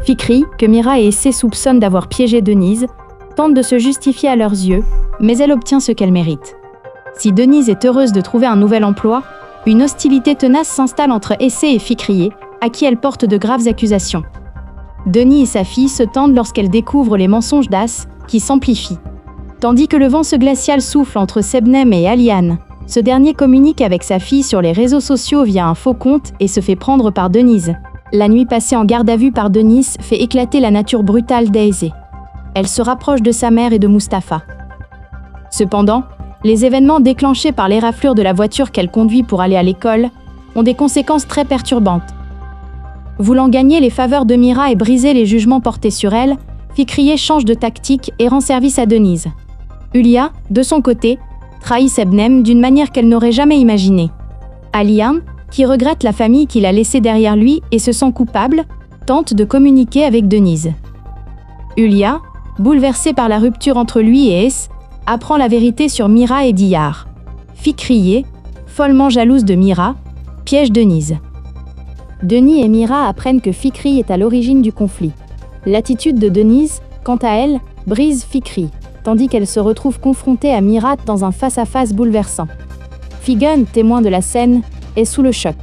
Fikri, que Mira et Essay soupçonnent d'avoir piégé Denise, tente de se justifier à leurs yeux, mais elle obtient ce qu'elle mérite. Si Denise est heureuse de trouver un nouvel emploi, une hostilité tenace s'installe entre Essay et Fikri, à qui elle porte de graves accusations. Denis et sa fille se tendent lorsqu'elle découvre les mensonges d'As, qui s'amplifient. Tandis que le vent glacial souffle entre Sebnem et Aliane, ce dernier communique avec sa fille sur les réseaux sociaux via un faux compte et se fait prendre par Denise. La nuit passée en garde à vue par Denise fait éclater la nature brutale d'Essay. Elle se rapproche de sa mère et de Mustapha. Cependant, les événements déclenchés par l'éraflure de la voiture qu'elle conduit pour aller à l'école ont des conséquences très perturbantes. Voulant gagner les faveurs de Mira et briser les jugements portés sur elle, Fikri change de tactique et rend service à Denise. Ulia, de son côté, trahit Sebnem d'une manière qu'elle n'aurait jamais imaginée. Aliane, qui regrette la famille qu'il a laissée derrière lui et se sent coupable, tente de communiquer avec Denise. Ulia, bouleversée par la rupture entre lui et Es, apprend la vérité sur Mira et Diyar. Fikri, follement jalouse de Mira, piège Denise. Denis et Mira apprennent que Fikri est à l'origine du conflit. L'attitude de Denise, quant à elle, brise Fikri, tandis qu'elle se retrouve confrontée à Mira dans un face-à-face bouleversant. Figen, témoin de la scène, est sous le choc.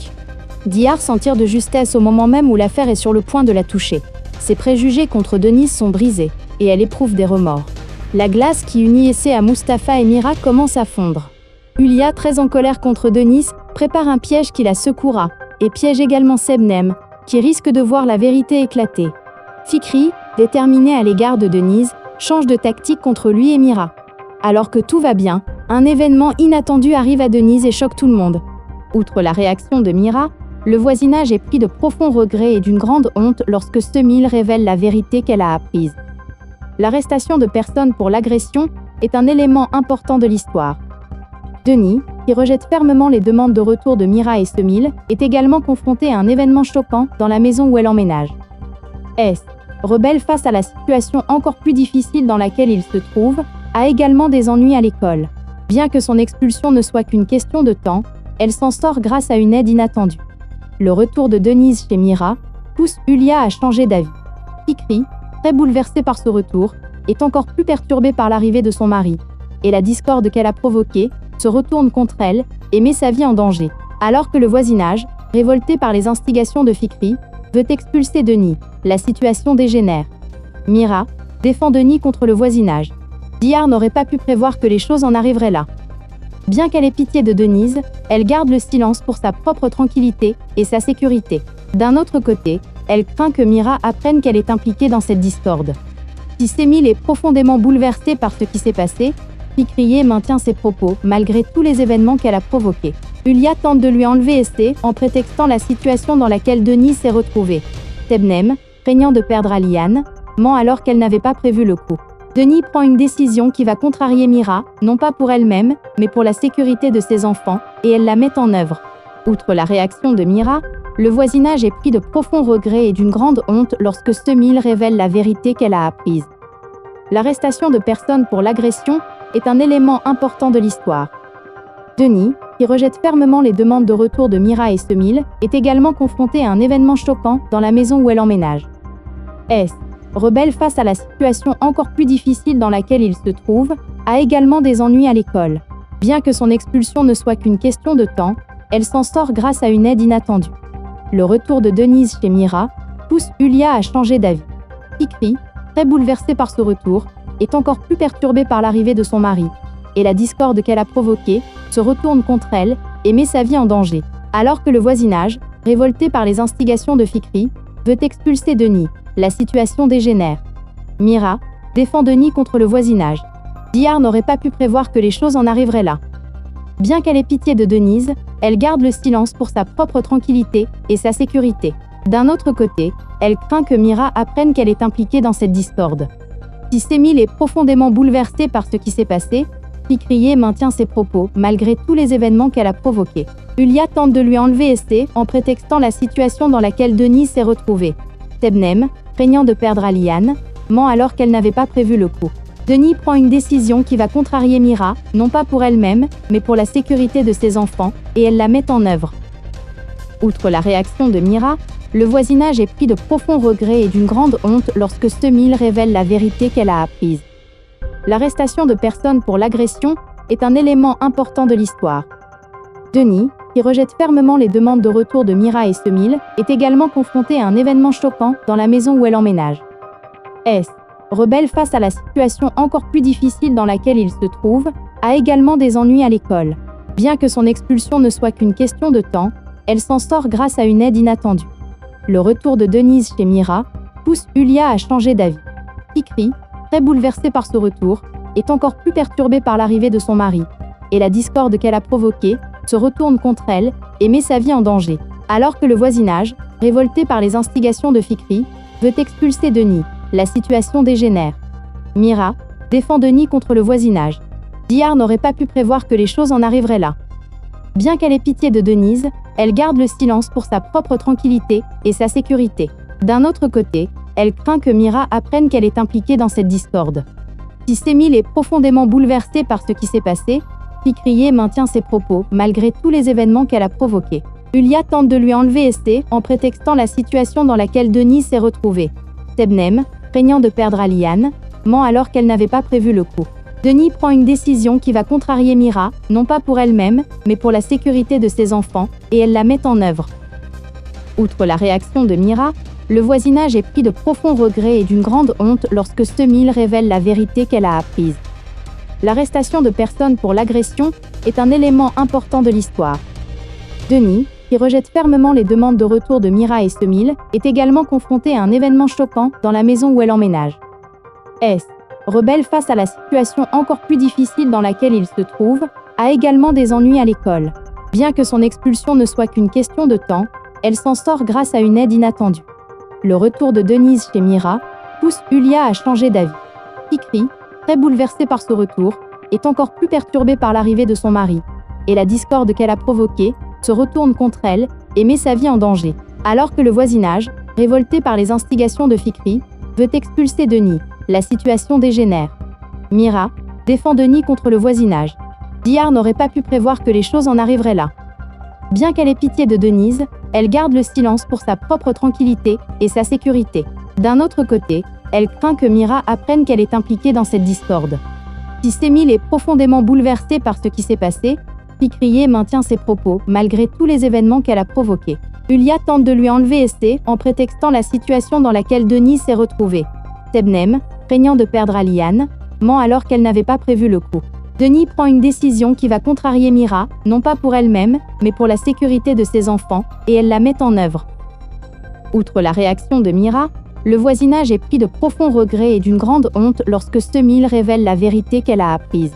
Diyar s'en tire de justesse au moment même où l'affaire est sur le point de la toucher. Ses préjugés contre Denise sont brisés, et elle éprouve des remords. La glace qui unit Essay à Mustapha et Mira commence à fondre. Ulia, très en colère contre Denise, prépare un piège qui la secouera, et piège également Sebnem, qui risque de voir la vérité éclater. Fikri, déterminé à l'égard de Denise, change de tactique contre lui et Mira. Alors que tout va bien, un événement inattendu arrive à Denise et choque tout le monde. Outre la réaction de Mira, le voisinage est pris de profonds regrets et d'une grande honte lorsque Semil révèle la vérité qu'elle a apprise. L'arrestation de personnes pour l'agression est un élément important de l'histoire. Denis, qui rejette fermement les demandes de retour de Mira et Semil, est également confronté à un événement choquant dans la maison où elle emménage. Es, rebelle face à la situation encore plus difficile dans laquelle il se trouve, a également des ennuis à l'école. Bien que son expulsion ne soit qu'une question de temps, elle s'en sort grâce à une aide inattendue. Le retour de Denise chez Mira pousse Ulia à changer d'avis. Fikri, très bouleversée par ce retour, est encore plus perturbée par l'arrivée de son mari, et la discorde qu'elle a provoquée se retourne contre elle et met sa vie en danger. Alors que le voisinage, révolté par les instigations de Fikri, veut expulser Denis, la situation dégénère. Mira défend Denis contre le voisinage. Diyar n'aurait pas pu prévoir que les choses en arriveraient là. Bien qu'elle ait pitié de Denise, elle garde le silence pour sa propre tranquillité et sa sécurité. D'un autre côté, elle craint que Mira apprenne qu'elle est impliquée dans cette discorde. Si Semil est profondément bouleversée par ce qui s'est passé, Fikri maintient ses propos malgré tous les événements qu'elle a provoqués. Ulia tente de lui enlever Essay en prétextant la situation dans laquelle Denis s'est retrouvée. Sebnem, craignant de perdre Aliane, ment alors qu'elle n'avait pas prévu le coup. Denis prend une décision qui va contrarier Mira, non pas pour elle-même, mais pour la sécurité de ses enfants, et elle la met en œuvre. Outre la réaction de Mira, le voisinage est pris de profonds regrets et d'une grande honte lorsque Semil révèle la vérité qu'elle a apprise. L'arrestation de personnes pour l'agression est un élément important de l'histoire. Denis, qui rejette fermement les demandes de retour de Mira et Semil, est également confronté à un événement choquant dans la maison où elle emménage. Es, rebelle face à la situation encore plus difficile dans laquelle il se trouve, a également des ennuis à l'école. Bien que son expulsion ne soit qu'une question de temps, elle s'en sort grâce à une aide inattendue. Le retour de Denise chez Mira pousse Ulia à changer d'avis. Fikri, très bouleversée par ce retour, est encore plus perturbée par l'arrivée de son mari, et la discorde qu'elle a provoquée se retourne contre elle et met sa vie en danger. Alors que le voisinage, révolté par les instigations de Fikri, veut expulser Denis, la situation dégénère. Mira défend Denis contre le voisinage. Diyar n'aurait pas pu prévoir que les choses en arriveraient là. Bien qu'elle ait pitié de Denise, elle garde le silence pour sa propre tranquillité et sa sécurité. D'un autre côté, elle craint que Mira apprenne qu'elle est impliquée dans cette discorde. Si Semil est profondément bouleversée par ce qui s'est passé, Fikri maintient ses propos malgré tous les événements qu'elle a provoqués. Ulia tente de lui enlever Essay en prétextant la situation dans laquelle Denis s'est retrouvée. Sebnem, craignant de perdre Aliane, ment alors qu'elle n'avait pas prévu le coup. Denis prend une décision qui va contrarier Mira, non pas pour elle-même, mais pour la sécurité de ses enfants, et elle la met en œuvre. Outre la réaction de Mira, Le voisinage est pris de profonds regrets et d'une grande honte lorsque Semil révèle la vérité qu'elle a apprise. L'arrestation de personnes pour l'agression est un élément important de l'histoire. Denis, qui rejette fermement les demandes de retour de Mira et Semil, est également confronté à un événement choquant dans la maison où elle emménage. S, rebelle face à la situation encore plus difficile dans laquelle il se trouve, a également des ennuis à l'école. Bien que son expulsion ne soit qu'une question de temps, elle s'en sort grâce à une aide inattendue. Le retour de Denise chez Mira pousse Yulia à changer d'avis. Fikri, très bouleversée par ce retour, est encore plus perturbée par l'arrivée de son mari, et la discorde qu'elle a provoquée se retourne contre elle et met sa vie en danger. Alors que le voisinage, révolté par les instigations de Fikri, veut expulser Denis, la situation dégénère. Mira défend Denis contre le voisinage. Dihar n'aurait pas pu prévoir que les choses en arriveraient là. Bien qu'elle ait pitié de Denise, elle garde le silence pour sa propre tranquillité et sa sécurité. D'un autre côté, elle craint que Mira apprenne qu'elle est impliquée dans cette discorde. Si Semil est profondément bouleversée par ce qui s'est passé, Fikriye maintient ses propos malgré tous les événements qu'elle a provoqués. Yulia tente de lui enlever Estée en prétextant la situation dans laquelle Denis s'est retrouvée. Sebnem, craignant de perdre Aliane, ment alors qu'elle n'avait pas prévu le coup. Denis prend une décision qui va contrarier Mira, non pas pour elle-même, mais pour la sécurité de ses enfants, et elle la met en œuvre. Outre la réaction de Mira, le voisinage est pris de profonds regrets et d'une grande honte lorsque Semil révèle la vérité qu'elle a apprise. L'arrestation de personnes pour l'agression est un élément important de l'histoire. Denis, qui rejette fermement les demandes de retour de Mira et Semil, est également confronté à un événement choquant dans la maison où elle emménage. S, rebelle face à la situation encore plus difficile dans laquelle il se trouve, a également des ennuis à l'école. Bien que son expulsion ne soit qu'une question de temps, elle s'en sort grâce à une aide inattendue. Le retour de Denise chez Mira pousse Yulia à changer d'avis. Fikri, très bouleversée par ce retour, est encore plus perturbée par l'arrivée de son mari, et la discorde qu'elle a provoquée se retourne contre elle et met sa vie en danger. Alors que le voisinage, révolté par les instigations de Fikri, veut expulser Denis, la situation dégénère. Mira défend Denis contre le voisinage. Dihar n'aurait pas pu prévoir que les choses en arriveraient là. Bien qu'elle ait pitié de Denise, elle garde le silence pour sa propre tranquillité et sa sécurité. D'un autre côté, elle craint que Mira apprenne qu'elle est impliquée dans cette discorde. Si Semil est profondément bouleversée par ce qui s'est passé, Fikriye maintient ses propos malgré tous les événements qu'elle a provoqués. Yulia tente de lui enlever Estée en prétextant la situation dans laquelle Denis s'est retrouvée. Sebnem, craignant de perdre Aliane, ment alors qu'elle n'avait pas prévu le coup. Denis prend une décision qui va contrarier Mira, non pas pour elle-même, mais pour la sécurité de ses enfants, et elle la met en œuvre. Outre la réaction de Mira, le voisinage est pris de profonds regrets et d'une grande honte lorsque Semil révèle la vérité qu'elle a apprise.